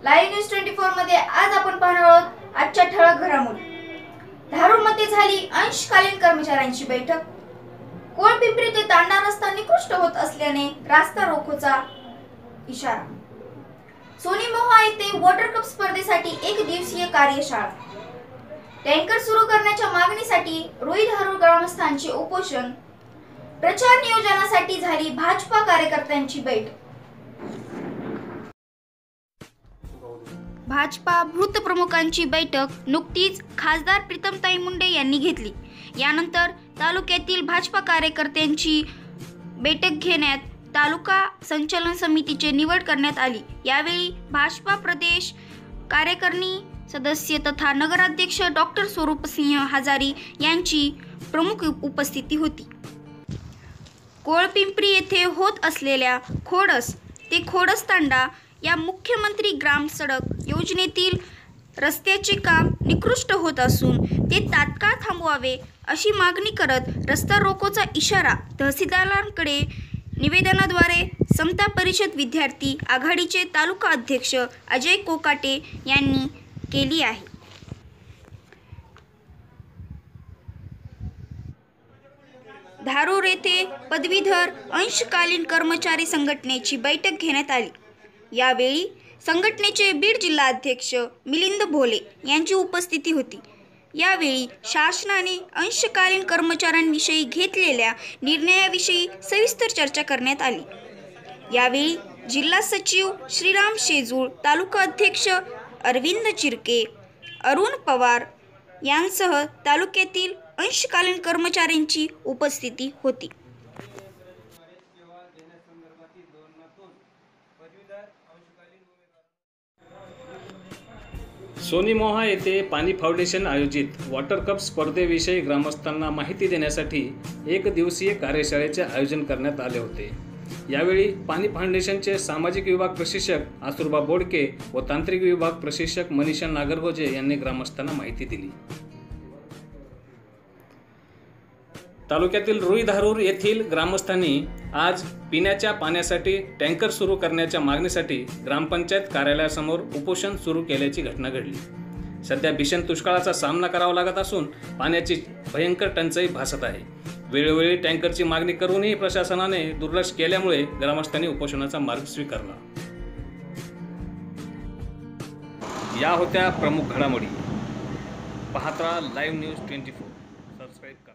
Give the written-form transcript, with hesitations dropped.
Live news 24 मध्ये आज आपण पाहणार आहोत आजच्या ठळक घडामोडी। धारूरमध्ये झाली अंशकालीन कर्मचाऱ्यांची बैठक। कोळपिंपरी ते तांडा रस्ता निकृष्ट होत असल्याने रास्ता रोकोचा इशारा। सोनीमोहा येथे वॉटर कप स्पर्धेसाठी एक दिवसीय कार्यशाळा। टँकर सुरू करण्याच्या मागणीसाठी रुई-धारूर ग्रामस्थांचे उपोषण। प्रचार नियोजनासाठी झाली भाजपा कार्यकर्त्यांची बैठक। भाजपा बूथ प्रमुखांची बैठक नुकतीच खासदार प्रीतमताई मुंडे यांनी घेतली। यानंतर तालुक्यातील भाजपा कार्यकर्त्यांची बैठक घेण्यात तालुका संचालन समितीची निवड करण्यात आली। यावेळी भाजपा प्रदेश कार्यकारिणी सदस्य तथा नगराध्यक्ष डॉक्टर स्वरूपसिंह हजारी यांची प्रमुख उपस्थिती होती। कोळपिंपरी येथे होत असलेल्या खोडस ते खोडस तांडा या मुख्यमंत्री ग्राम सडक योजनेतील रस्त्याचे काम निकृष्ट होत असून ते तात्काळ थांबवावे अशी मागणी करत रस्ता रोकोचा इशारा तहसीलदारांकडे निवेदनाद्वारे समता परिषद विद्यार्थी आघाडीचे तालुका अध्यक्ष अजय कोकाटे यांनी केली आहे। धारूर येथे पदवीधर अंशकालीन कर्मचारी संघटनेची बैठक घेण्यात आली। यावेळी संघटनेचे बीड जिल्हाध्यक्ष मिलिंद भोले यांची उपस्थिती होती। यावेळी शासनाने अंशकालीन कर्मचाऱ्यांविषयी घेतलेल्या निर्णयाविषयी सविस्तर चर्चा करण्यात आली। यावेळी जिल्हा सचिव श्रीराम शेजूळ, तालुका अध्यक्ष अरविंद चिरके, अरुण पवार यांसह तालुक्यातील अंशकालीन कर्मचाऱ्यांची उपस्थिती होती। सोनीमोहा येथे पाणी फाउंडेशन आयोजित वॉटर कप स्पर्धेविषयी ग्रामस्थांना माहिती देण्यासाठी एक दिवसीय कार्यशाळेचे आयोजन करण्यात आले होते। यावेळी पाणी फाउंडेशनचे सामाजिक विभाग प्रशिक्षक आसुरबा बोडके व तांत्रिक विभाग प्रशिक्षक मनीषा नागरगोजे यांनी ग्रामस्थांना माहिती दिली। तालुक्यातील रुई-धारूर येथील ग्रामस्थांनी आज पिण्याच्या पाण्यासाठी टँकर सुरू करण्याच्या मागणीसाठी ग्रामपंचायत कार्यालयासमोर उपोषण सुरू केल्याची घटना घडली। सध्या भीषण दुष्काळाचा सामना करावा लागत असून पाण्याची भयंकर टंचाई भासत आहे। वेळोवेळी टँकरची मागणी करूनही प्रशासनाने दुर्लक्ष केल्यामुळे ग्रामस्थांनी उपोषणाचा मार्ग स्वीकारला। या होत्या प्रमुख घडामोडी। पाहत राहा लाईव्ह न्यूज 24। सबस्क्राईब करा।